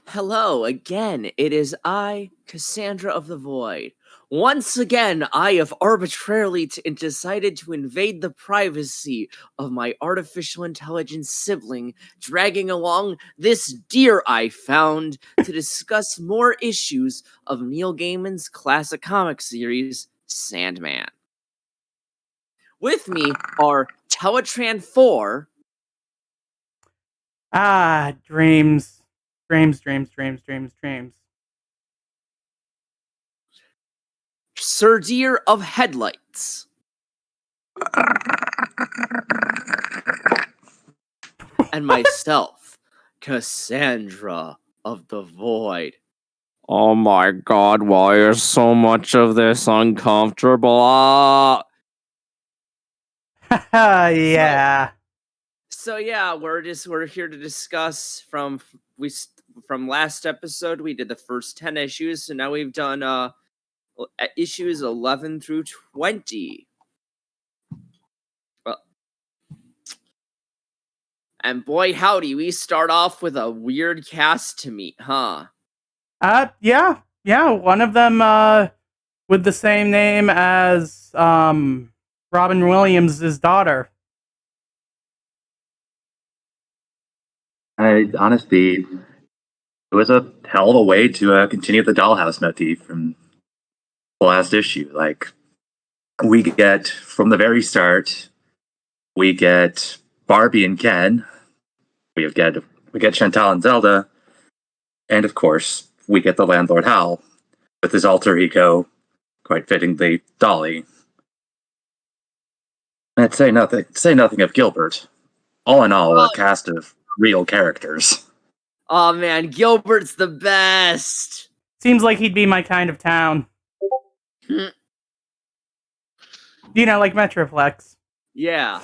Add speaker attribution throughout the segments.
Speaker 1: Hello again, it is I, Cassandra of the Void. Once again, I have arbitrarily decided to invade the privacy of my artificial intelligence sibling, dragging along this deer I found to discuss more issues of Neil Gaiman's classic comic series, Sandman. With me are Teletran 4.
Speaker 2: Dreams. Dreams.
Speaker 1: Sir Deer of Headlights. And myself, Cassandra of the Void. Oh my god, why is so much of this uncomfortable?
Speaker 2: Yeah.
Speaker 1: So yeah, we're here to discuss from last episode. We did the first 10 issues, so now we've done issues 11 through 20. Well, and boy howdy, we start off with a weird cast to meet, huh?
Speaker 2: Yeah. One of them, with the same name as, Robin Williams' daughter.
Speaker 3: Honestly, it was a hell of a way to continue the dollhouse motif from the last issue. Like, we get, from the very start, we get Barbie and Ken, we get Chantal and Zelda, and of course, we get the landlord Hal with his alter ego, quite fittingly, Dolly. And say nothing of Gilbert. All in all, a cast of real characters.
Speaker 1: Oh man, Gilbert's the best.
Speaker 2: Seems like he'd be my kind of town. Like Metroplex.
Speaker 1: Yeah.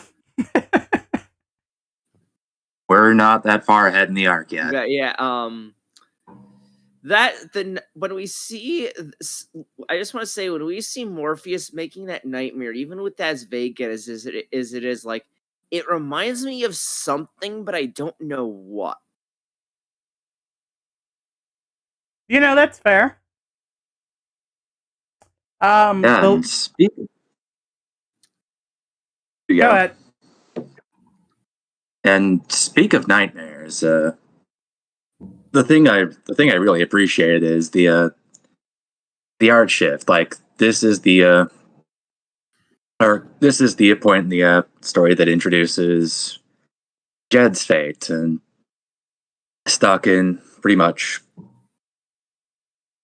Speaker 3: We're not that far ahead in the arc yet.
Speaker 1: Yeah. When we see, I just want to say, when we see Morpheus making that nightmare, even with as vague as it is, like, it reminds me of something, but I don't know what.
Speaker 2: That's fair. Go ahead.
Speaker 3: And speak of nightmares, the thing I really appreciated is the art shift. Like, this is the point in the story that introduces Jed's fate, and stuck in, pretty much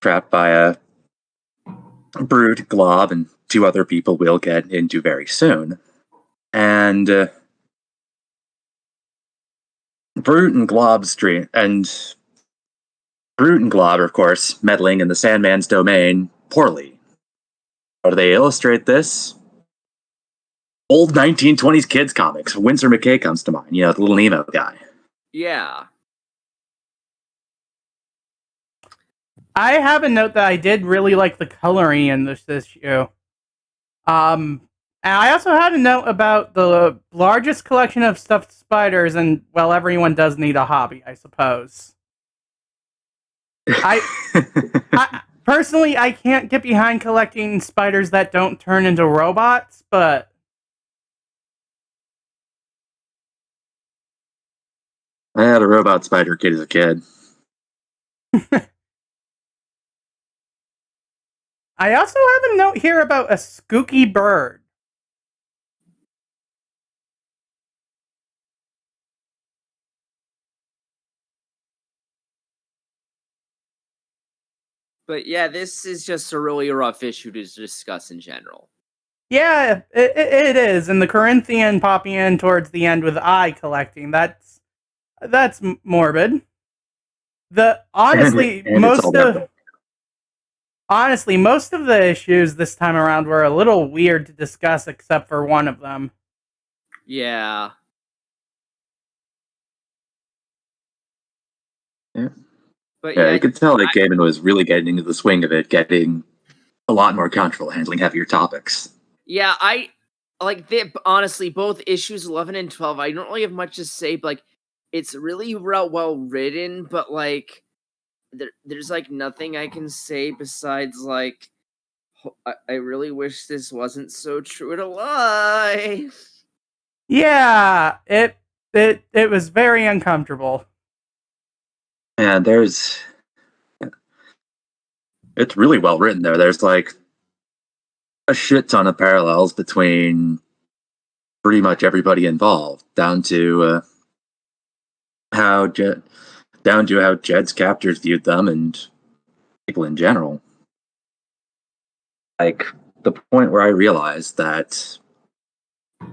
Speaker 3: trapped by a Brute, Glob, and two other people we'll get into very soon. And Brute and Glob, of course, meddling in the Sandman's domain poorly. How do they illustrate this? Old 1920s kids comics. Winsor McKay comes to mind. The little Nemo guy.
Speaker 1: Yeah.
Speaker 2: I have a note that I did really like the coloring in this issue. And I also had a note about the largest collection of stuffed spiders, and, well, everyone does need a hobby, I suppose. I personally, I can't get behind collecting spiders that don't turn into robots, but
Speaker 3: I had a robot spider kid as a kid.
Speaker 2: I also have a note here about a skooky bird.
Speaker 1: But yeah, this is just a really rough issue to discuss in general.
Speaker 2: Yeah, it is. And the Corinthian popping in towards the end with eye collecting, that's morbid. Honestly, most of the issues this time around were a little weird to discuss, except for one of them.
Speaker 1: Yeah.
Speaker 3: But yeah, you could tell that Gaiman was really getting into the swing of it, getting a lot more comfortable handling heavier topics.
Speaker 1: Yeah, honestly, both issues 11 and 12, I don't really have much to say, but, like, it's really well written, but, like, there's like nothing I can say besides like I really wish this wasn't so true to life.
Speaker 2: Yeah, it was very uncomfortable.
Speaker 3: And it's really well written there. There's like a shit ton of parallels between pretty much everybody involved, down to how Jed's captors viewed them and people in general. Like the point where I realized that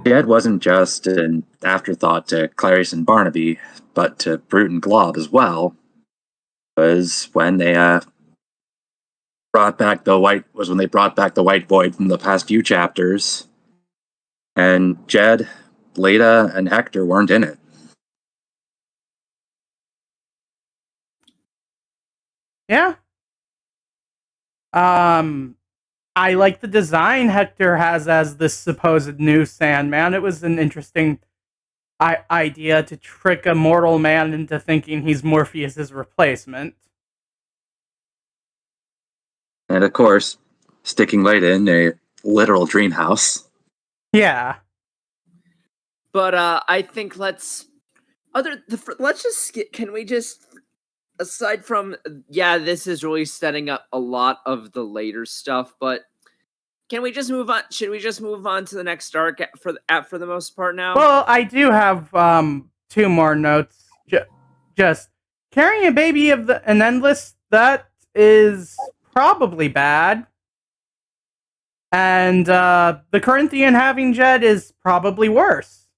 Speaker 3: Jed wasn't just an afterthought to Clarice and Barnaby, but to Brute and Glob as well, was when they brought back the white void from the past few chapters, and Jed, Leda, and Hector weren't in it.
Speaker 2: Yeah. I like the design Hector has as this supposed new Sandman. It was an interesting idea to trick a mortal man into thinking he's Morpheus's replacement.
Speaker 3: And of course, sticking Leda in a literal dream house.
Speaker 2: Yeah.
Speaker 1: But I think let's just can we just, aside from, yeah, this is really setting up a lot of the later stuff, but can we just move on? Should we just move on to the next arc for the most part now?
Speaker 2: Well, I do have 2 more notes. Just carrying a baby of an endless, that is probably bad. And the Corinthian having Jed is probably worse.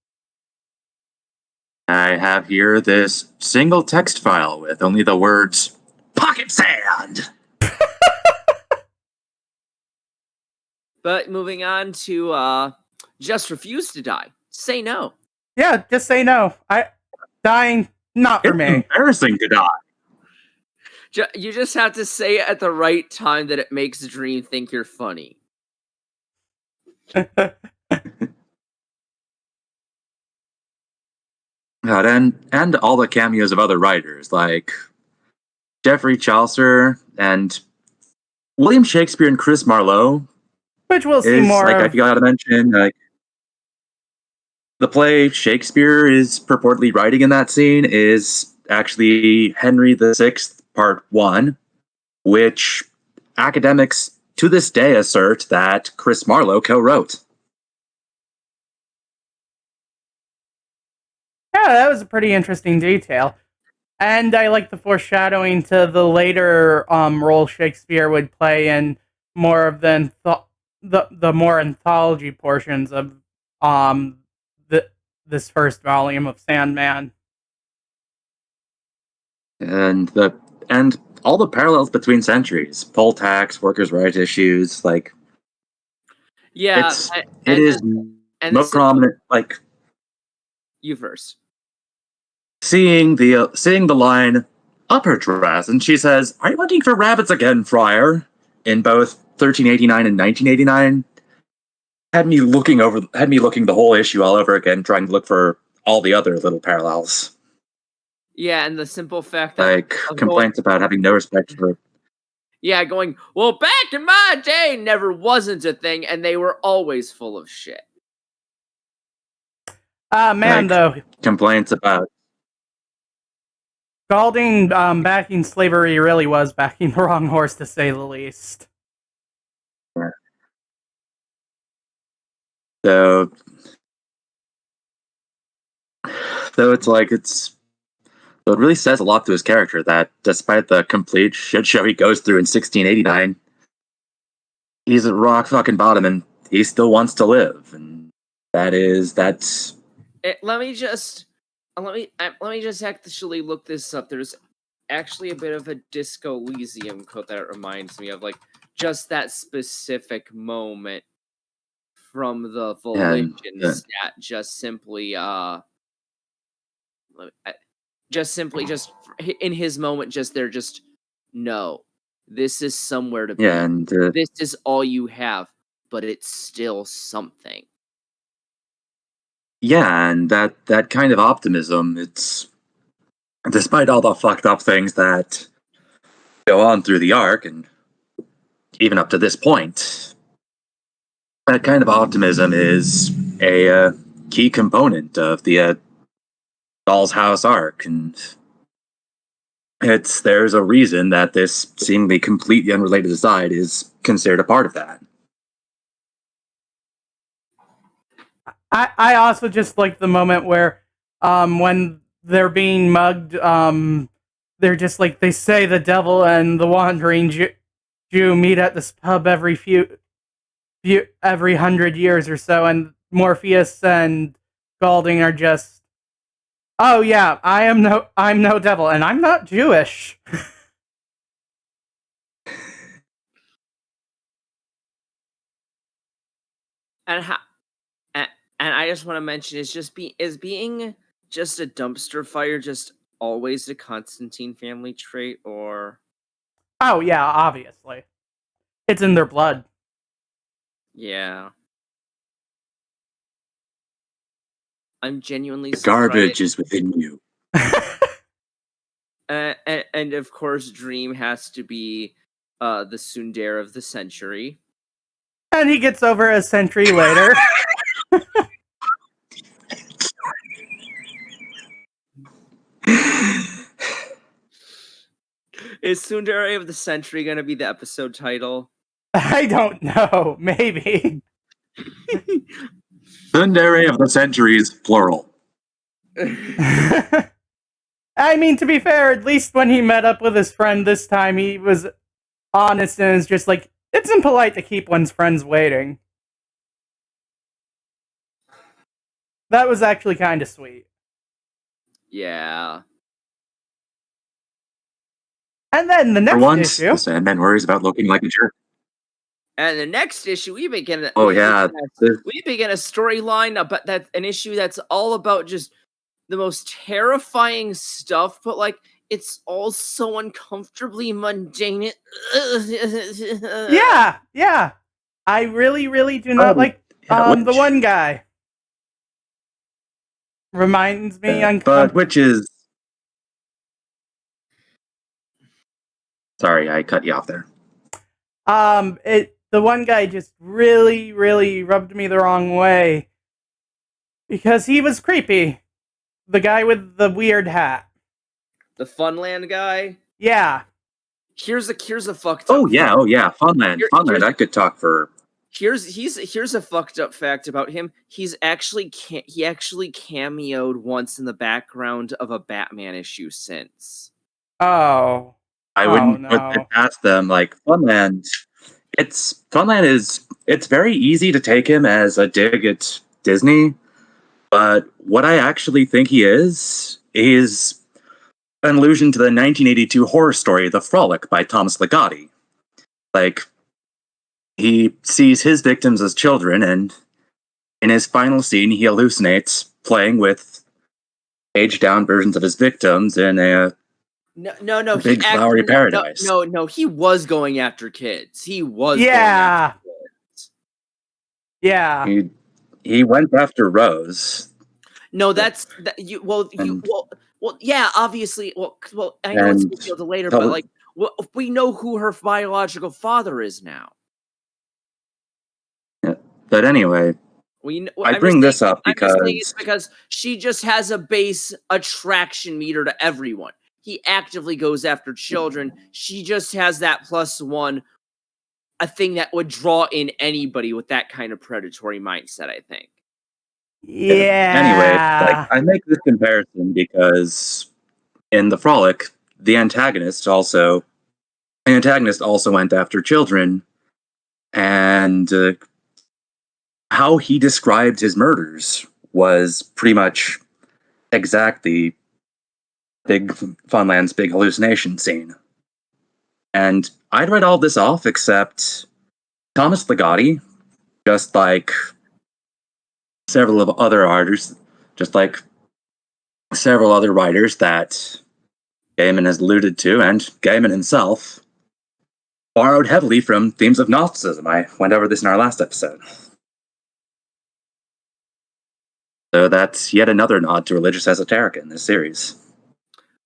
Speaker 3: I have here this single text file with only the words "pocket sand."
Speaker 1: But moving on to just refuse to die. Say no.
Speaker 2: Yeah, just say no. Dying, not for
Speaker 3: It's
Speaker 2: me.
Speaker 3: embarrassing to die.
Speaker 1: You just have to say it at the right time that it makes Dream think you're funny.
Speaker 3: God, and all the cameos of other writers like Geoffrey Chaucer and William Shakespeare and Chris Marlowe.
Speaker 2: Which we'll see
Speaker 3: Is
Speaker 2: more
Speaker 3: like I
Speaker 2: of.
Speaker 3: forgot to mention. Like the play Shakespeare is purportedly writing in that scene is actually Henry VI, Part 1, which academics to this day assert that Chris Marlowe co-wrote.
Speaker 2: Yeah, that was a pretty interesting detail. And I like the foreshadowing to the later role Shakespeare would play in more of the more anthology portions of this first volume of Sandman.
Speaker 3: And all the parallels between centuries, poll tax, workers' rights issues, like
Speaker 1: Yeah,
Speaker 3: it is most prominent. Like
Speaker 1: you first.
Speaker 3: Seeing the line up her dress, and she says, "Are you hunting for rabbits again, Friar?" In both 1389 and 1989, had me looking the whole issue all over again, trying to look for all the other little parallels.
Speaker 1: Yeah, and the simple fact that
Speaker 3: Like complaints about having no respect for.
Speaker 1: Yeah, going, well, back in my day, never wasn't a thing, and they were always full of shit.
Speaker 2: Though.
Speaker 3: Complaints about.
Speaker 2: Galding backing slavery really was backing the wrong horse, to say the least.
Speaker 3: Yeah. So it really says a lot to his character that despite the complete shit show he goes through in 1689, he's at rock fucking bottom and he still wants to live. And that's.
Speaker 1: Let me just actually look this up. There's actually a bit of a Disco Elysium quote that it reminds me of, like just that specific moment from the Volition stat. Just simply in his moment, no, this is somewhere to be.
Speaker 3: Yeah, and
Speaker 1: this is all you have, but it's still something.
Speaker 3: Yeah, and that kind of optimism, it's despite all the fucked up things that go on through the arc, and even up to this point, that kind of optimism is a key component of the Doll's House arc, and there's a reason that this seemingly completely unrelated aside is considered a part of that.
Speaker 2: I also just like the moment where when they're being mugged, they're just like, they say the devil and the wandering Jew meet at this pub every every 100 years or so, and Morpheus and Galding are just, oh yeah, I'm no devil, and I'm not Jewish.
Speaker 1: And how, and I just want to mention, is being just a dumpster fire just always a Constantine family trait, or
Speaker 2: Oh yeah, obviously, it's in their blood.
Speaker 1: yeah? I'm genuinely
Speaker 3: The garbage is within you.
Speaker 1: and of course, Dream has to be the tsundere of the century.
Speaker 2: And he gets over a century later.
Speaker 1: Is tsundere of the century gonna be the episode title?
Speaker 2: I don't know. Maybe.
Speaker 3: Tsundere of the centuries, plural.
Speaker 2: I mean, to be fair, at least when he met up with his friend this time, he was honest and is just like, it's impolite to keep one's friends waiting. That was actually kind of sweet.
Speaker 1: Yeah.
Speaker 2: And then the
Speaker 3: For
Speaker 2: next
Speaker 3: once,
Speaker 2: issue.
Speaker 3: the Sandman worries about looking like a jerk.
Speaker 1: And the next issue, we begin a storyline about an issue that's all about just the most terrifying stuff, but like it's all so uncomfortably mundane.
Speaker 2: Yeah. I really do not like the one guy. Reminds me
Speaker 3: but which is... Sorry, I cut you off there.
Speaker 2: The one guy just really rubbed me the wrong way because he was creepy. The guy with the weird hat.
Speaker 1: The Funland guy?
Speaker 2: Yeah.
Speaker 1: Here's a fucked up.
Speaker 3: Oh yeah, Funland. Funland, I could talk for...
Speaker 1: Here's a fucked up fact about him. He actually cameoed once in the background of a Batman issue since.
Speaker 2: Oh.
Speaker 3: I wouldn't put it past them. Like Funland, it's very easy to take him as a dig at Disney, but what I actually think he is an allusion to the 1982 horror story The Frolic by Thomas Ligotti. Like, he sees his victims as children, and in his final scene he hallucinates playing with aged down versions of his victims in a big flowery paradise.
Speaker 1: No, he was going after kids. He was
Speaker 2: going after
Speaker 1: kids.
Speaker 2: Yeah.
Speaker 3: He went after Rose.
Speaker 1: No, yeah, obviously. Well, I know it's revealed later, but like, we know who her biological father is now.
Speaker 3: Yeah, but anyway, I bring this up
Speaker 1: because she just has a base attraction meter to everyone. He actively goes after children. She just has that +1, a thing that would draw in anybody with that kind of predatory mindset, I think.
Speaker 2: Yeah.
Speaker 3: Anyway, like, I make this comparison because in The Frolic, the antagonist also went after children, and how he described his murders was pretty much exactly Funland's big hallucination scene. And I'd write all this off except Thomas Ligotti, just like several other writers that Gaiman has alluded to, and Gaiman himself borrowed heavily from themes of Gnosticism. I went over this in our last episode. So that's yet another nod to religious esoterica in this series.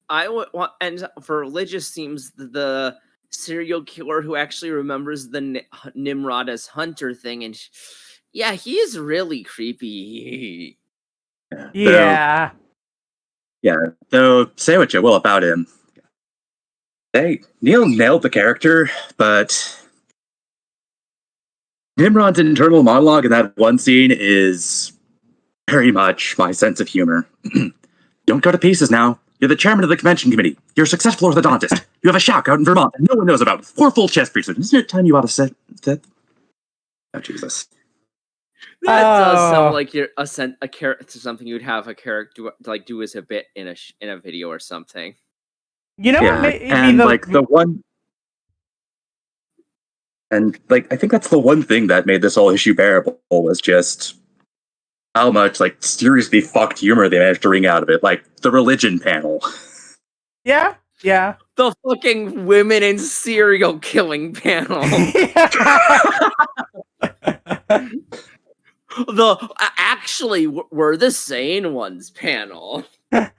Speaker 1: I would want, and for religious themes, the serial killer who actually remembers the Nimrod as Hunter thing, and yeah, he is really creepy.
Speaker 2: Yeah.
Speaker 3: So say what you will about him. Neil nailed the character, but Nimrod's internal monologue in that one scene is very much my sense of humor. Don't go to pieces now. You're the chairman of the convention committee. You're a successful orthodontist. You have a shack out in Vermont that no one knows about. 4 full chess pieces. Isn't it time you ought to set? Oh, Jesus.
Speaker 1: That does sound like you're a character, something you'd have a character like do as a bit in a video or something.
Speaker 2: You know what made
Speaker 3: and like the one, and like I think that's the one thing that made this whole issue bearable was just how much like seriously fucked humor they managed to wring out of it, like the religion panel.
Speaker 2: Yeah.
Speaker 1: The fucking women in serial killing panel. Actually we're the sane ones panel. and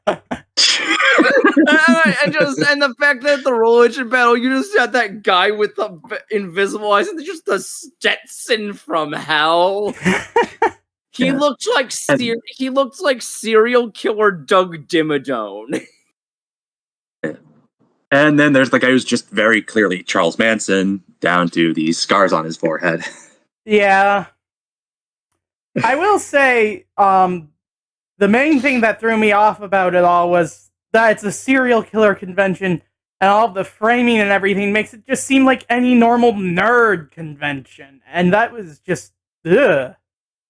Speaker 1: the fact that the religion panel, you just had that guy with the invisible eyes and just the Stetson from hell. He looked like serial killer Doug Dimmadome.
Speaker 3: And then there's the guy who's just very clearly Charles Manson, down to the scars on his forehead.
Speaker 2: Yeah. I will say, the main thing that threw me off about it all was that it's a serial killer convention, and all of the framing and everything makes it just seem like any normal nerd convention. And that was just, ugh.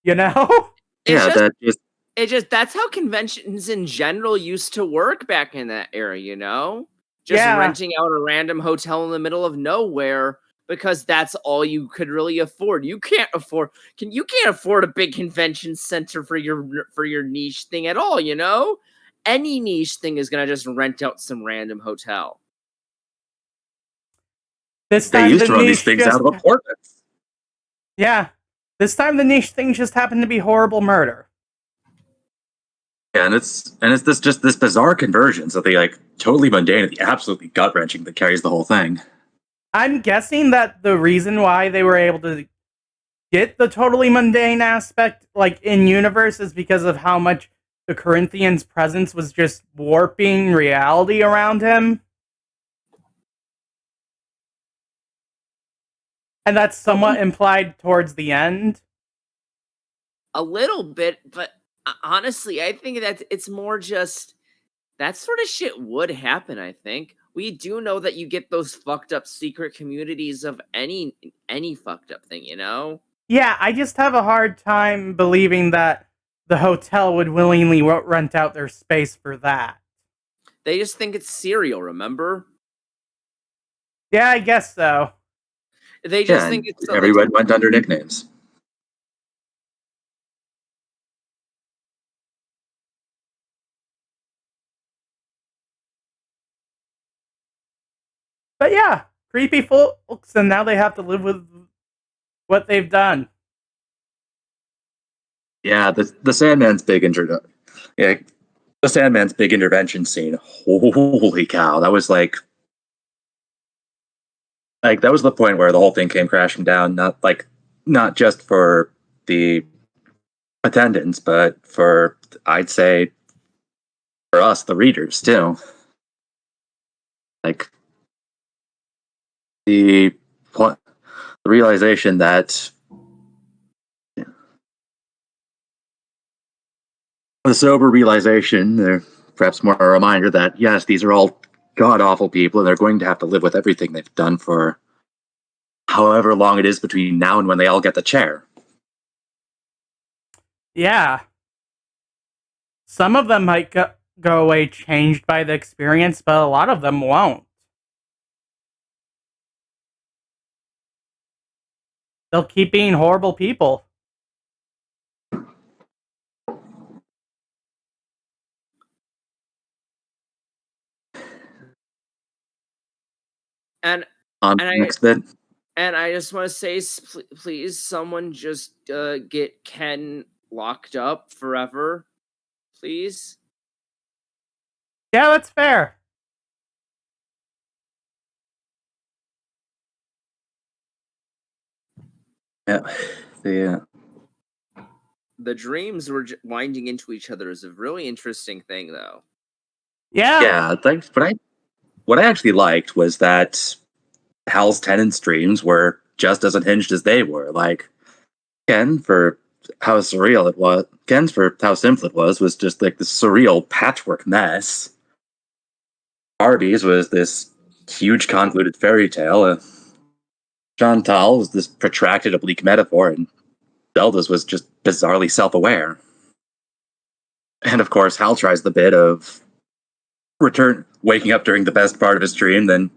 Speaker 2: You know?
Speaker 1: That's how conventions in general used to work back in that era, you know? Just renting out a random hotel in the middle of nowhere because that's all you could really afford. You can't afford a big convention center for your niche thing at all, you know? Any niche thing is gonna just rent out some random hotel.
Speaker 2: This time
Speaker 3: they used to run these things out of apartments.
Speaker 2: Yeah. This time the niche thing just happened to be horrible murder.
Speaker 3: Yeah, and it's this bizarre conversion, so they like totally mundane and the absolutely gut wrenching that carries the whole thing.
Speaker 2: I'm guessing that the reason why they were able to get the totally mundane aspect like in universe is because of how much the Corinthians' presence was just warping reality around him. And that's somewhat implied towards the end.
Speaker 1: A little bit, but honestly, I think that it's more just that sort of shit would happen, I think. We do know that you get those fucked up secret communities of any fucked up thing, you know?
Speaker 2: Yeah, I just have a hard time believing that the hotel would willingly rent out their space for that.
Speaker 1: They just think it's serial, remember?
Speaker 2: Yeah, I guess so.
Speaker 1: They just think it's
Speaker 3: everyone went under nicknames.
Speaker 2: But yeah, creepy folks, and now they have to live with what they've done.
Speaker 3: Yeah, the Sandman's big the Sandman's big intervention scene. Holy cow, that was like that was the point where the whole thing came crashing down. Not just for the attendance, but for I'd say for us, the readers too. Like the realization that the sober realization, or perhaps more a reminder that yes, these are all god awful people, and they're going to have to live with everything they've done for however long it is between now and when they all get the chair.
Speaker 2: Yeah. Some of them might go away changed by the experience, but a lot of them won't. They'll keep being horrible people.
Speaker 1: And
Speaker 3: next bit.
Speaker 1: And I just want to say, please, someone just get Ken locked up forever, please.
Speaker 2: Yeah, that's fair.
Speaker 3: Yeah.
Speaker 1: The dreams were winding into each other is a really interesting thing, though.
Speaker 2: Yeah.
Speaker 3: What I actually liked was that Hal's Tennant's dreams were just as unhinged as they were. Like Ken, for how surreal it was. Ken's, for how simple it was just like this surreal patchwork mess. Arby's was this huge convoluted fairy tale. Chantal was this protracted oblique metaphor, and Zelda's was just bizarrely self-aware. And of course, Hal tries the bit of waking up during the best part of his dream, then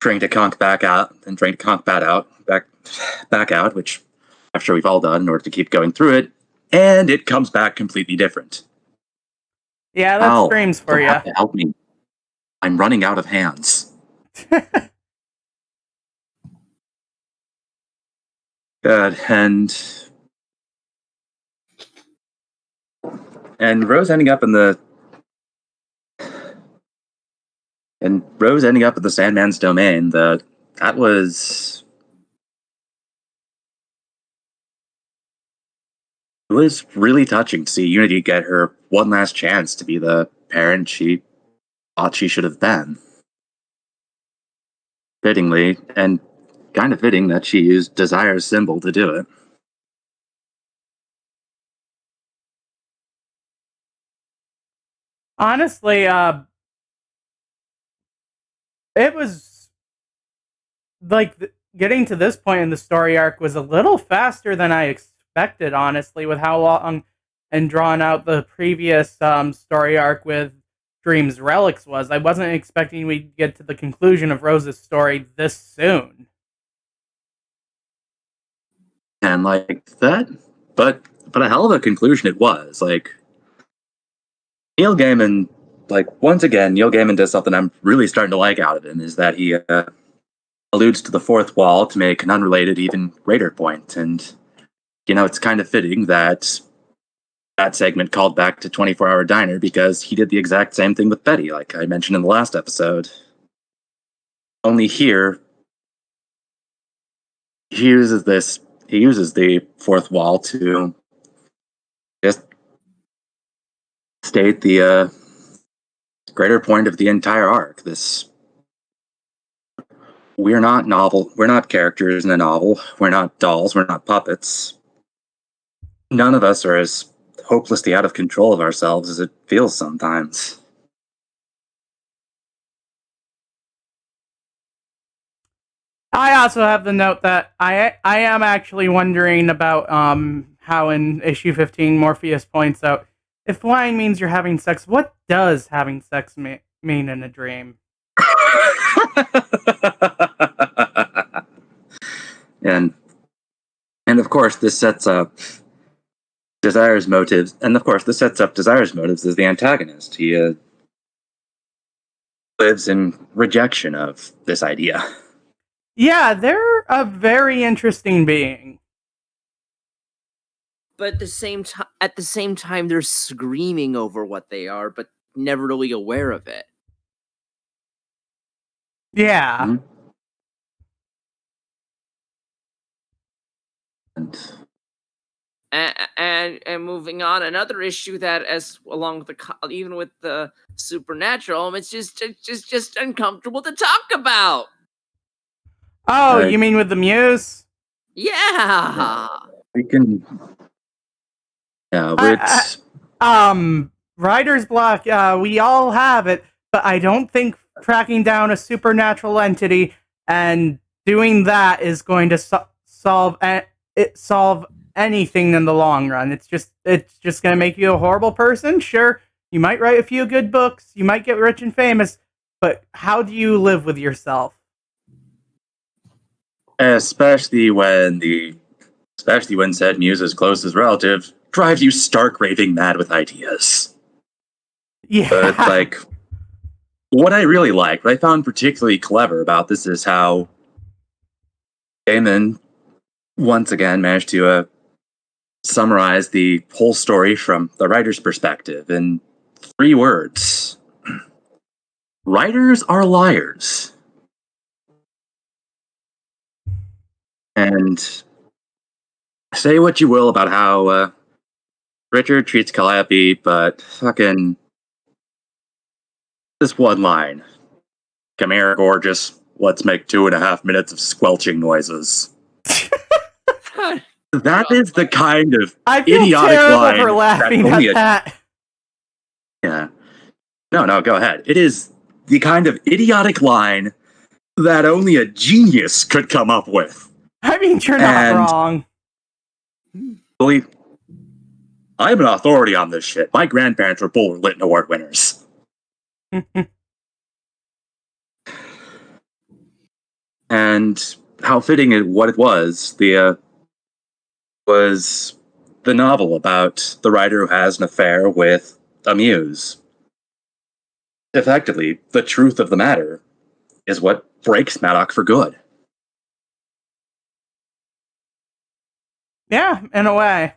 Speaker 3: trying to conk back out, and trying to conk back out, which I'm sure we've all done in order to keep going through it, and it comes back completely different.
Speaker 2: Yeah, that's
Speaker 3: Hal,
Speaker 2: dreams for
Speaker 3: you'll
Speaker 2: you.
Speaker 3: have to help me. I'm running out of hands. Good, and Rose ending up in the Sandman's domain. That was It was really touching to see Unity get her one last chance to be the parent she thought she should have been. Fittingly, and kind of fitting that she used Desire's symbol to do it.
Speaker 2: Honestly, it was like getting to this point in the story arc was a little faster than I expected, honestly, with how long and drawn out the previous story arc with Dream's Relics was. I wasn't expecting we'd get to the conclusion of Rose's story this soon.
Speaker 3: And like that, but a hell of a conclusion it was. Like Neil Gaiman, once again, Neil Gaiman does something I'm really starting to like out of him, is that he alludes to the fourth wall to make an unrelated, even greater point. And, it's kind of fitting that segment called back to 24-Hour Diner, because he did the exact same thing with Betty, like I mentioned in the last episode. Only here, he uses the fourth wall to just state the greater point of the entire arc. We're not characters in a novel. We're not dolls. We're not puppets. None of us are as hopelessly out of control of ourselves as it feels sometimes.
Speaker 2: I also have the note that I am actually wondering about how in issue 15 Morpheus points out, if flying means you're having sex, what does having sex mean in a dream?
Speaker 3: and of course this sets up Desire's motives, as the antagonist. He lives in rejection of this idea.
Speaker 2: Yeah, they're a very interesting being.
Speaker 1: But at the same time, they're screaming over what they are, but never really aware of it.
Speaker 2: Yeah.
Speaker 3: Mm-hmm.
Speaker 1: And moving on, another issue that, as along with even with the supernatural, it's just uncomfortable to talk about.
Speaker 2: Oh, you mean with the Muse?
Speaker 1: Yeah.
Speaker 3: We can. Yeah,
Speaker 2: writer's block. We all have it, but I don't think tracking down a supernatural entity and doing that is going to solve anything in the long run. It's just going to make you a horrible person. Sure, you might write a few good books, you might get rich and famous, but how do you live with yourself?
Speaker 3: Especially when said muse's closest relative drives you stark raving mad with ideas.
Speaker 2: Yeah.
Speaker 3: But what I found particularly clever about this is how Gaiman once again managed to summarize the whole story from the writer's perspective in 3 words. Writers are liars. And say what you will about how Richard treats Calliope, but fucking this one line. Come here, gorgeous. Let's make 2.5 minutes of squelching noises. That is the kind of
Speaker 2: I feel
Speaker 3: idiotic
Speaker 2: terrible
Speaker 3: line
Speaker 2: for laughing
Speaker 3: only
Speaker 2: at that.
Speaker 3: Yeah. No, go ahead. It is the kind of idiotic line that only a genius could come up with.
Speaker 2: I mean, you're not
Speaker 3: And
Speaker 2: wrong.
Speaker 3: believe I'm an authority on this shit. My grandparents were both Lytton Award winners. And how fitting what it was, was the novel about the writer who has an affair with a muse. Effectively, the truth of the matter is what breaks Maddox for good.
Speaker 2: Yeah, in a way.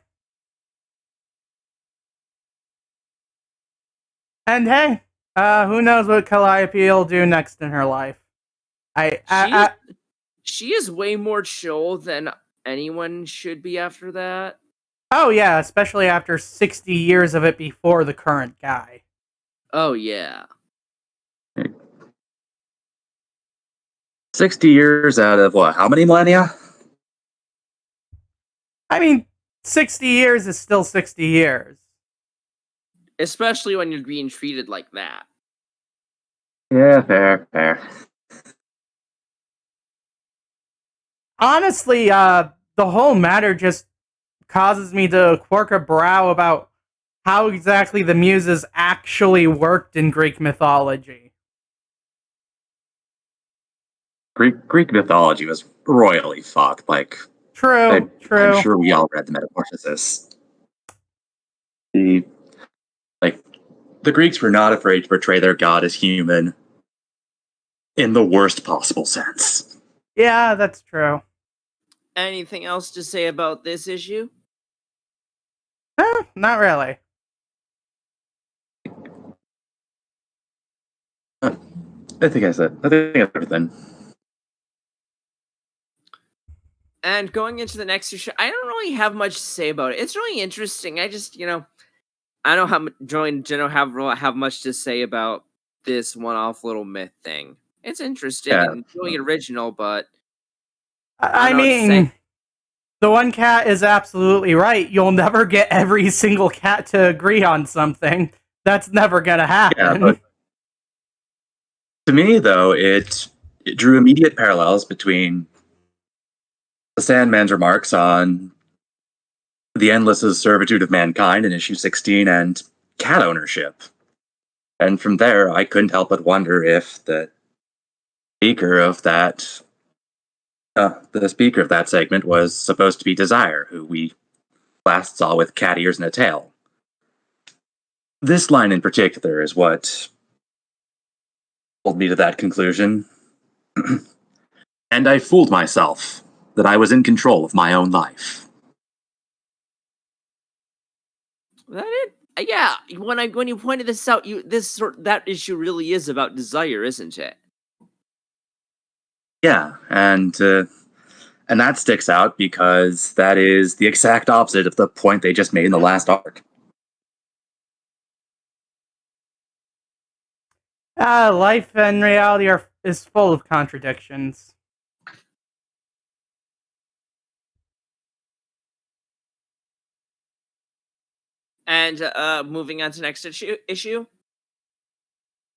Speaker 2: And hey, who knows what Calliope will do next in her life?
Speaker 1: She is way more chill than anyone should be after that.
Speaker 2: Oh yeah, especially after 60 years of it before the current guy.
Speaker 1: Oh yeah.
Speaker 3: 60 years out of what? How many millennia?
Speaker 2: I mean, 60 years is still 60 years.
Speaker 1: Especially when you're being treated like that.
Speaker 3: Yeah, fair.
Speaker 2: Honestly, the whole matter just causes me to quirk a brow about how exactly the muses actually worked in Greek mythology.
Speaker 3: Greek mythology was royally fucked. Like,
Speaker 2: True.
Speaker 3: I'm sure we all read the Metamorphosis. The Greeks were not afraid to portray their god as human in the worst possible sense.
Speaker 2: Yeah, that's true.
Speaker 1: Anything else to say about this issue?
Speaker 2: Not really.
Speaker 3: I think I said everything.
Speaker 1: And going into the next issue, I don't really have much to say about it. It's really interesting. I just, I don't have much to say about this one-off little myth thing. It's interesting and really original, but
Speaker 2: I mean, the one cat is absolutely right. You'll never get every single cat to agree on something. That's never gonna happen.
Speaker 3: Yeah, but to me, though, it drew immediate parallels between the Sandman's remarks on the endless servitude of mankind in issue 16 and cat ownership. And from there, I couldn't help but wonder if the speaker of that segment was supposed to be Desire, who we last saw with cat ears and a tail. This line in particular is what pulled me to that conclusion. And I fooled myself that I was in control of my own life.
Speaker 1: Yeah, when you pointed this out, that issue really is about desire, isn't it?
Speaker 3: Yeah, and that sticks out because that is the exact opposite of the point they just made in the last arc.
Speaker 2: Life and reality is full of contradictions.
Speaker 1: And moving on to next issue.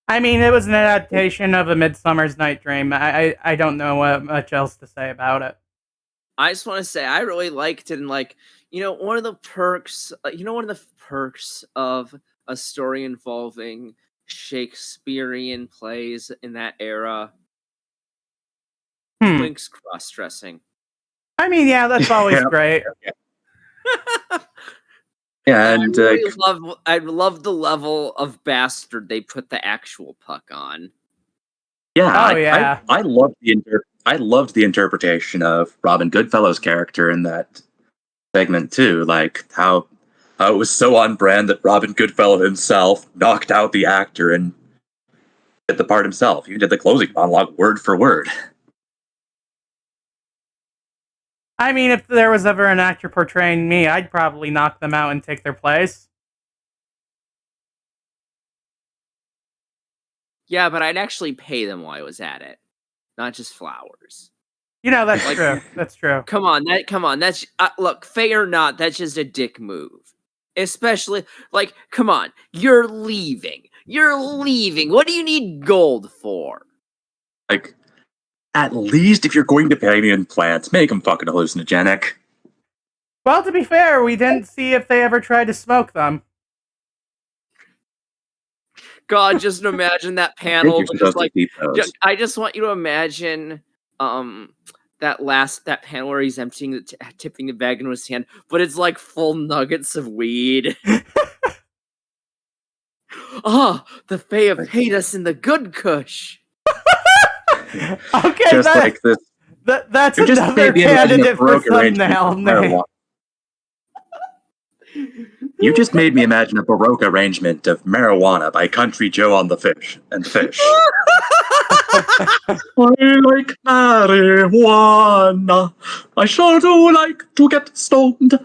Speaker 2: I mean, it was an adaptation of A Midsummer's Night Dream. I don't know what much else to say about it.
Speaker 1: I just want to say I really liked it, and one of the perks, of a story involving Shakespearean plays in that era. Twink's cross-dressing.
Speaker 2: I mean, yeah, that's always great.
Speaker 3: Yeah, and
Speaker 1: I love the level of bastard they put the actual Puck on.
Speaker 3: Yeah, I loved the interpretation of Robin Goodfellow's character in that segment too. Like how it was so on brand that Robin Goodfellow himself knocked out the actor and did the part himself. He did the closing monologue word for word.
Speaker 2: I mean, if there was ever an actor portraying me, I'd probably knock them out and take their place.
Speaker 1: Yeah, but I'd actually pay them while I was at it, not just flowers.
Speaker 2: That's
Speaker 1: Like-
Speaker 2: true. That's true.
Speaker 1: Come on, that's look, fey or not, that's just a dick move. Especially, like, come on, you're leaving. You're leaving. What do you need gold for?
Speaker 3: Like, at least if you're going to pay me in plants, make them fucking hallucinogenic.
Speaker 2: Well, to be fair, we didn't see if they ever tried to smoke them.
Speaker 1: God, just imagine that
Speaker 3: I think
Speaker 1: panel,
Speaker 3: you're
Speaker 1: but
Speaker 3: supposed
Speaker 1: just like,
Speaker 3: to keep those.
Speaker 1: I just want you to imagine, that panel where he's emptying, tipping the bag into his hand, but it's like full nuggets of weed. Ah, the Fae have paid us in the good Kush.
Speaker 2: Okay,
Speaker 3: Just like this.
Speaker 2: that's
Speaker 3: You just
Speaker 2: another
Speaker 3: made me imagine a
Speaker 2: candidate for
Speaker 3: Baroque arrangement
Speaker 2: thumbnail
Speaker 3: of
Speaker 2: name.
Speaker 3: marijuana. You just made me imagine a Baroque arrangement of marijuana by Country Joe on the Fish and the Fish. I like marijuana. I sure do like to get stoned.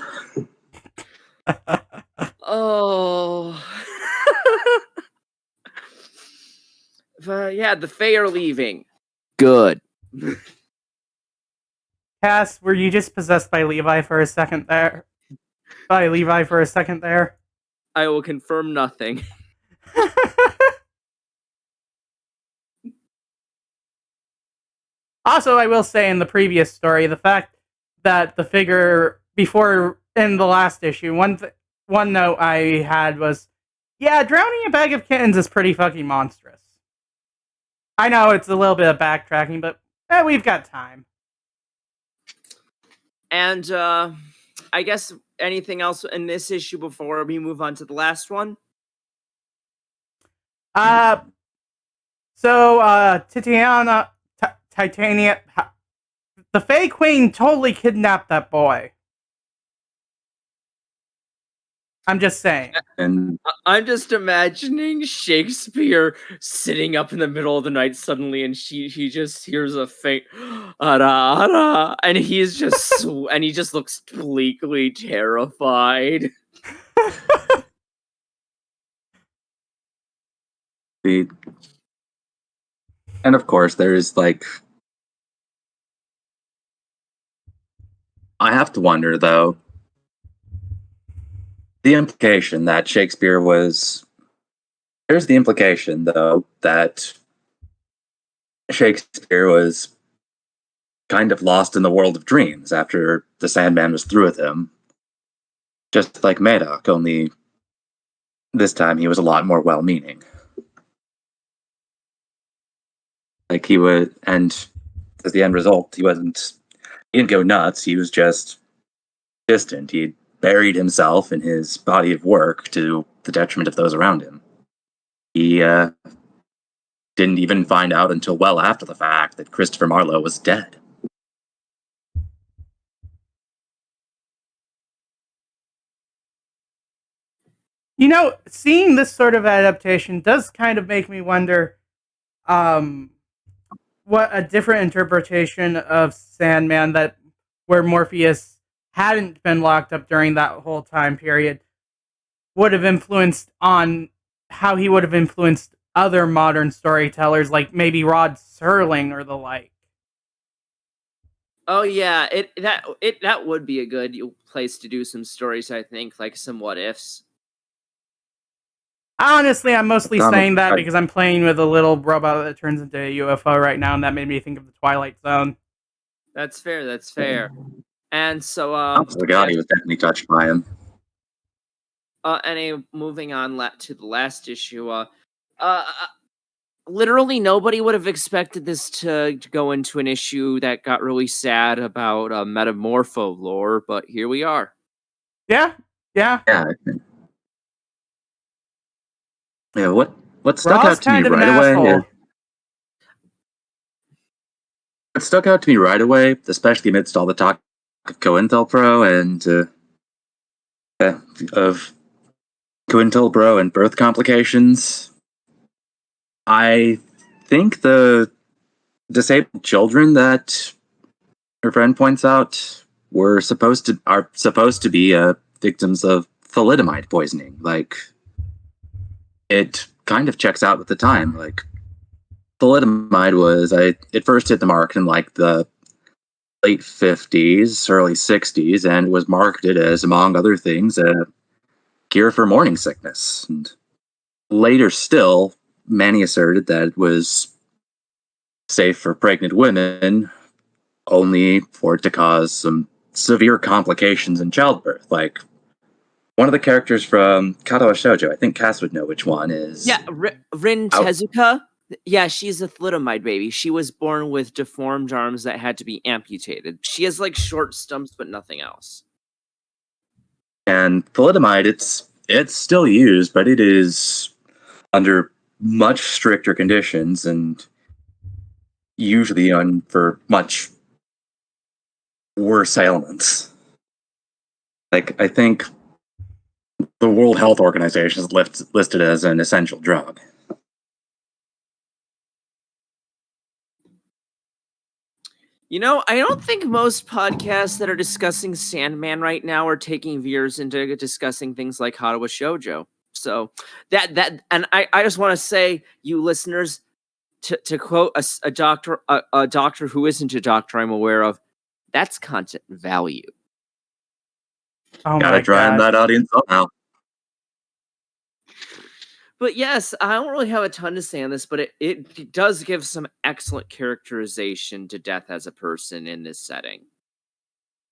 Speaker 1: Oh. But yeah, the Fae are leaving. Good.
Speaker 2: Cass, were you just possessed by Levi for a second there? By Levi for a second there?
Speaker 1: I will confirm nothing.
Speaker 2: Also, I will say in the previous story, the fact that the figure before in the last issue, one note I had was, yeah, drowning a bag of kittens is pretty fucking monstrous. I know it's a little bit of backtracking, but we've got time.
Speaker 1: And I guess anything else in this issue before we move on to the last one?
Speaker 2: Titania, the Fae Queen totally kidnapped that boy. I'm just saying.
Speaker 3: And
Speaker 1: I'm just imagining Shakespeare sitting up in the middle of the night suddenly, and he just hears a faint "ara, ara," and he's just and he just looks bleakly terrified.
Speaker 3: and of course, there's like. I have to wonder, though, the implication that Shakespeare was. There's the implication, though, that Shakespeare was kind of lost in the world of dreams after the Sandman was through with him. Just like Madoc, only this time he was a lot more well-meaning. Like he would, and as the end result, he didn't go nuts, he was just distant. He buried himself in his body of work to the detriment of those around him. He didn't even find out until well after the fact that Christopher Marlowe was dead.
Speaker 2: Seeing this sort of adaptation does kind of make me wonder what a different interpretation of Sandman where Morpheus hadn't been locked up during that whole time period would have influenced on how he would have influenced other modern storytellers, like maybe Rod Serling or the like.
Speaker 1: Oh yeah, that would be a good place to do some stories. I think, like some what ifs.
Speaker 2: Honestly, I'm mostly saying that because I'm playing with a little robot that turns into a UFO right now, and that made me think of the Twilight Zone.
Speaker 1: That's fair. That's fair. And so,
Speaker 3: Oh God, he was definitely touched by him.
Speaker 1: Moving on to the last issue. Literally nobody would have expected this to go into an issue that got really sad about metamorpho lore, but here we are.
Speaker 2: Yeah.
Speaker 3: Yeah, what stuck out to me right away? What stuck out to me right away, especially amidst all the talk of COINTELPRO and of COINTELPRO and birth complications, I think the disabled children that her friend points out are supposed to be victims of thalidomide poisoning. Like, it kind of checks out with the time. Like, thalidomide it first hit the market in like the late 50s, early 60s, and was marketed as, among other things, a cure for morning sickness. And later still, many asserted that it was safe for pregnant women, only for it to cause some severe complications in childbirth. Like, one of the characters from Kadoa Shoujo, I think Cass would know which one, is...
Speaker 1: Yeah, Rin
Speaker 3: Out-
Speaker 1: Tezuka. Yeah, she's a thalidomide baby. She was born with deformed arms that had to be amputated. She has like short stumps, but nothing else.
Speaker 3: And thalidomide, it's still used, but it is under much stricter conditions and usually for much worse ailments. Like, I think the World Health Organization is listed as an essential drug.
Speaker 1: You know, I don't think most podcasts that are discussing Sandman right now are taking veers into discussing things like Hadawa Shoujo. So and I just want to say, you listeners, to quote a doctor who isn't a doctor I'm aware of, that's content value.
Speaker 2: Oh
Speaker 3: Gotta
Speaker 2: my
Speaker 3: dry in
Speaker 2: god.
Speaker 3: that audience somehow.
Speaker 1: But yes, I don't really have a ton to say on this, but it does give some excellent characterization to Death as a person in this setting.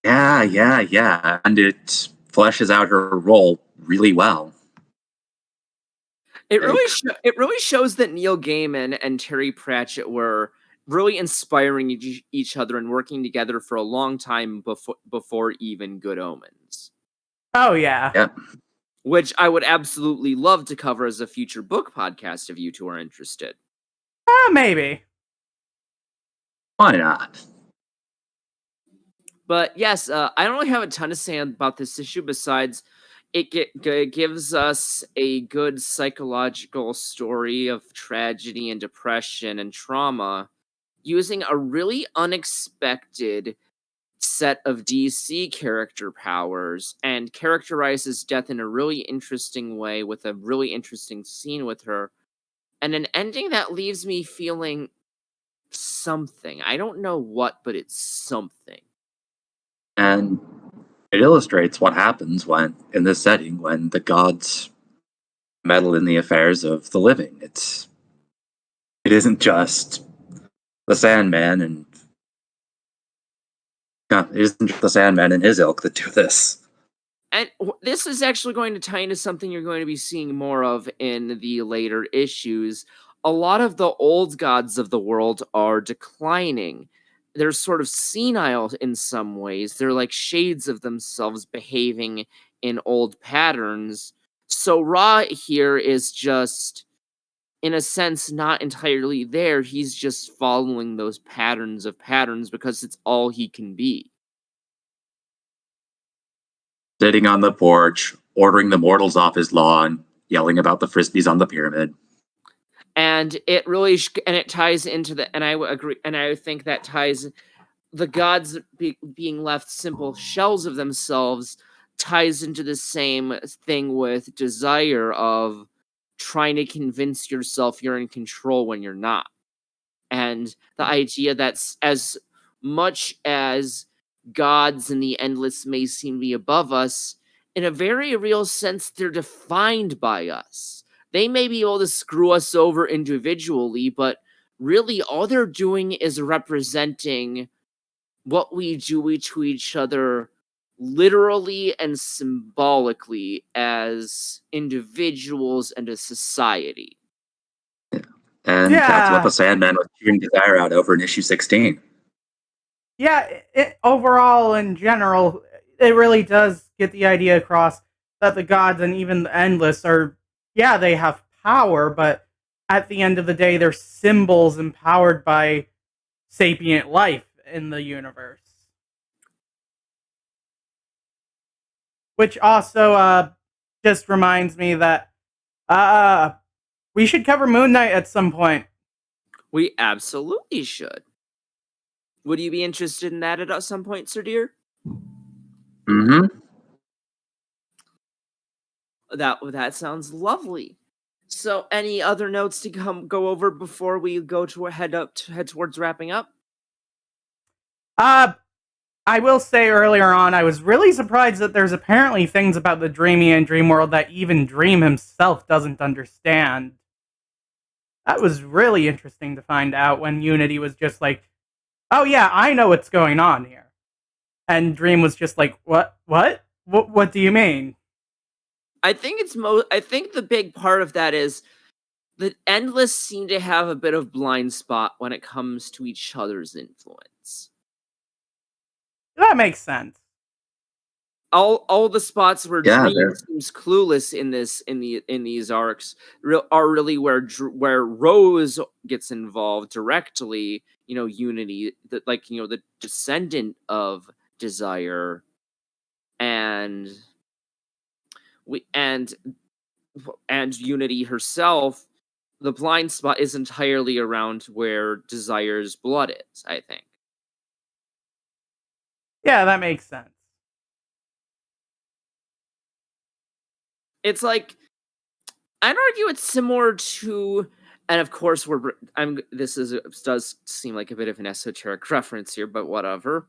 Speaker 3: Yeah. And it fleshes out her role really well.
Speaker 1: It really shows that Neil Gaiman and Terry Pratchett were really inspiring each other and working together for a long time before even Good Omens.
Speaker 2: Oh yeah.
Speaker 3: Yep.
Speaker 1: Which I would absolutely love to cover as a future book podcast if you two are interested.
Speaker 2: Maybe.
Speaker 3: Why not?
Speaker 1: But yes, I don't really have a ton to say about this issue besides it gives us a good psychological story of tragedy and depression and trauma using a really unexpected set of DC character powers and characterizes Death in a really interesting way with a really interesting scene with her and an ending that leaves me feeling something. I don't know what, but it's something.
Speaker 3: And it illustrates what happens in this setting, when the gods meddle in the affairs of the living. It isn't just the Sandman and it isn't just the Sandman and his ilk that do this.
Speaker 1: And this is actually going to tie into something you're going to be seeing more of in the later issues. A lot of the old gods of the world are declining. They're sort of senile in some ways. They're like shades of themselves behaving in old patterns. So Ra here is just, in a sense, not entirely there. He's just following those patterns because it's all he can be.
Speaker 3: Sitting on the porch, ordering the mortals off his lawn, yelling about the frisbees on the pyramid.
Speaker 1: And it really and it ties into and I would agree, and I think that ties the gods being left simple shells of themselves ties into the same thing with desire of trying to convince yourself you're in control when you're not. And the idea that as much as gods and the endless may seem to be above us, in a very real sense, they're defined by us. They may be able to screw us over individually, but really all they're doing is representing what we do to each other literally and symbolically as individuals and a society.
Speaker 3: And that's what the Sandman was chewing desire out over in issue 16.
Speaker 2: Yeah, overall, in general, it really does get the idea across that the gods and even the endless they have power, but at the end of the day, they're symbols empowered by sapient life in the universe. Which also just reminds me that we should cover Moon Knight at some point.
Speaker 1: We absolutely should. Would you be interested in that at some point, Sir Dear?
Speaker 3: Mm-hmm.
Speaker 1: That sounds lovely. So, any other notes to go over before we go to head towards wrapping up?
Speaker 2: I will say earlier on, I was really surprised that there's apparently things about the Dreamy and Dream World that even Dream himself doesn't understand. That was really interesting to find out when Unity was just like, oh yeah, I know what's going on here. And Dream was just like, what do you mean?
Speaker 1: I think I think the big part of that is that Endless seem to have a bit of blind spot when it comes to each other's influence.
Speaker 2: That makes sense.
Speaker 1: All the spots where
Speaker 3: Yeah,
Speaker 1: Dream seems clueless in these arcs are really where Rose gets involved directly. Unity, the descendant of Desire, and we and Unity herself. The blind spot is entirely around where Desire's blood is, I think.
Speaker 2: Yeah, that makes sense.
Speaker 1: It's like, I'd argue it's similar to, and of course does seem like a bit of an esoteric reference here, but whatever.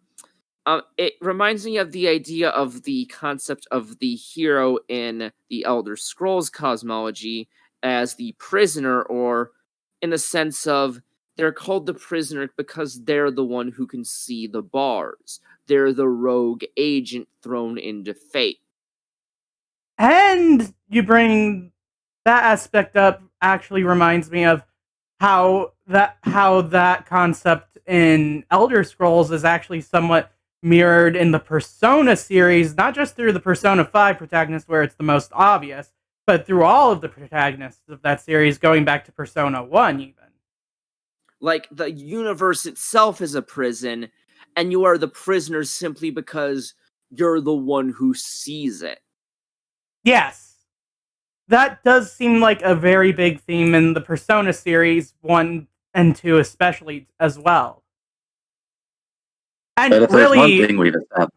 Speaker 1: It reminds me of the idea of the concept of the hero in the Elder Scrolls cosmology as the prisoner, or in the sense of they're called the prisoner because they're the one who can see the bars. They're the rogue agent thrown into fate.
Speaker 2: And you bring that aspect up actually reminds me of how that concept in Elder Scrolls is actually somewhat mirrored in the Persona series, not just through the Persona 5 protagonist where it's the most obvious, but through all of the protagonists of that series going back to Persona 1 even.
Speaker 1: Like, the universe itself is a prison, and you are the prisoner simply because you're the one who sees it.
Speaker 2: Yes. That does seem like a very big theme in the Persona series 1 and 2 especially as well. And
Speaker 3: But if there's one thing we've established,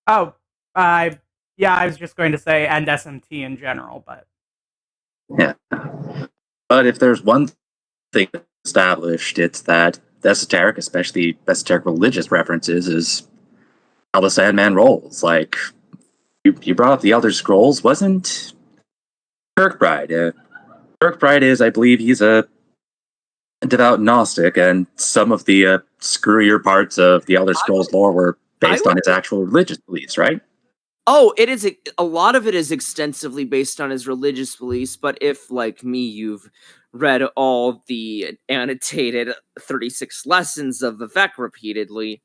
Speaker 2: oh, yeah, I was just going to say, and SMT in general, but
Speaker 3: yeah. But if there's one thing established, it's that esoteric, especially esoteric religious references, is how the Sandman rolls. Like, you brought up the Elder Scrolls, wasn't Kirkbride? Kirkbride is, I believe, he's a devout Gnostic, and some of the screwier parts of the Elder Scrolls lore were based on his actual religious beliefs, right?
Speaker 1: Oh, it is a lot of it is extensively based on his religious beliefs, but if, like me, you've read all the annotated 36 lessons of Vivek repeatedly,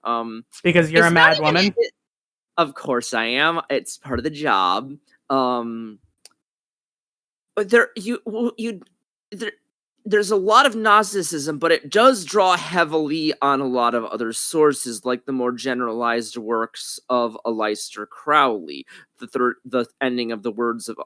Speaker 2: because you're a mad woman.
Speaker 1: Of course I am. It's part of the job. But there's a lot of Gnosticism, but it does draw heavily on a lot of other sources, like the more generalized works of Aleister Crowley. The ending of the words of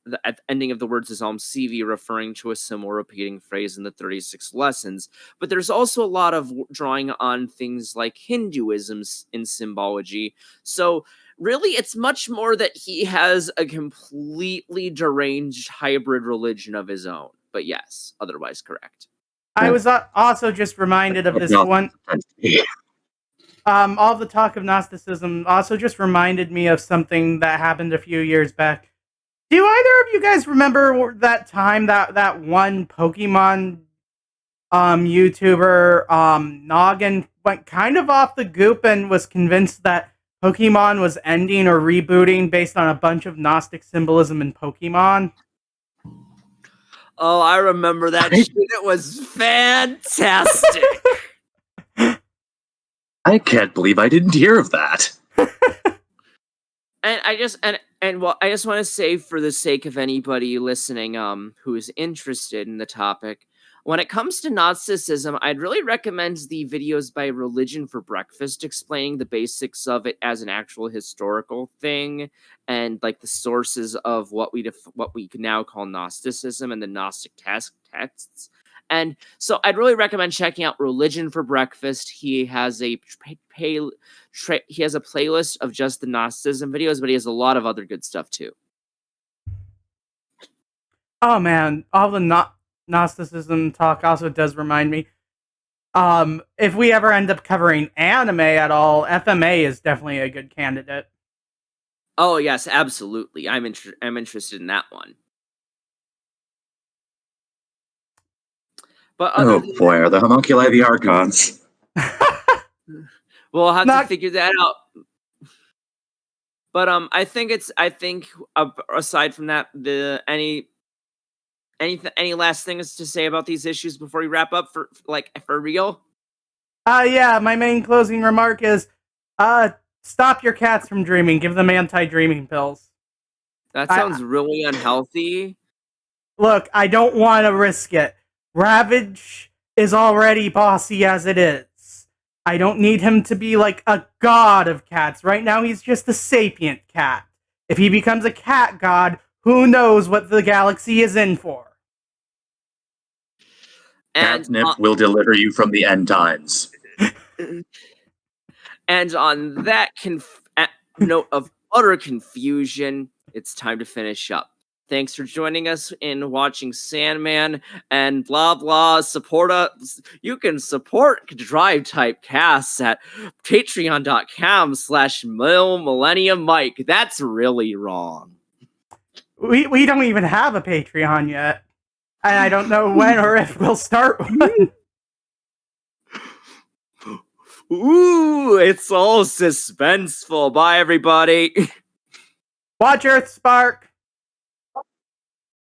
Speaker 1: the ending of the words is Sivi, referring to a similar repeating phrase in the 36 lessons. But there's also a lot of drawing on things like Hinduism in symbology. So really, it's much more that he has a completely deranged hybrid religion of his own. But yes, otherwise correct.
Speaker 2: I was also just reminded of this one. All the talk of Gnosticism also just reminded me of something that happened a few years back. Do either of you guys remember that time that one Pokemon YouTuber Noggin went kind of off the goop and was convinced that Pokemon was ending or rebooting based on a bunch of Gnostic symbolism in Pokemon?
Speaker 1: Oh, I remember that shit. It was fantastic.
Speaker 3: I can't believe I didn't hear of that.
Speaker 1: And I just want to say, for the sake of anybody listening who is interested in the topic, when it comes to Gnosticism, I'd really recommend the videos by Religion for Breakfast explaining the basics of it as an actual historical thing, and like the sources of what we can now call Gnosticism and the Gnostic texts. And so I'd really recommend checking out Religion for Breakfast. He has a he has a playlist of just the Gnosticism videos, but he has a lot of other good stuff too.
Speaker 2: Oh man, all the Gnosticism talk also does remind me. If we ever end up covering anime at all, FMA is definitely a good candidate.
Speaker 1: Oh yes, absolutely. I'm interested in that one. But
Speaker 3: Oh boy, are the homunculi the archons?
Speaker 1: We'll have to figure that out. But I think aside from that, any last things to say about these issues before we wrap up for real?
Speaker 2: Yeah, my main closing remark is stop your cats from dreaming. Give them anti-dreaming pills.
Speaker 1: That sounds really unhealthy.
Speaker 2: Look, I don't want to risk it. Ravage is already bossy as it is. I don't need him to be like a god of cats. Right now, he's just a sapient cat. If he becomes a cat god, who knows what the galaxy is in for?
Speaker 1: And
Speaker 3: Catnip will deliver you from the end times.
Speaker 1: And on that note of utter confusion, it's time to finish up. Thanks for joining us in watching Sandman and blah blah. Support us. You can support Drive Type Casts at patreon.com/millenniummike. That's really wrong.
Speaker 2: We don't even have a Patreon yet. And I don't know when or if we'll start one.
Speaker 1: Ooh, it's all suspenseful. Bye, everybody.
Speaker 2: Watch Earth Spark.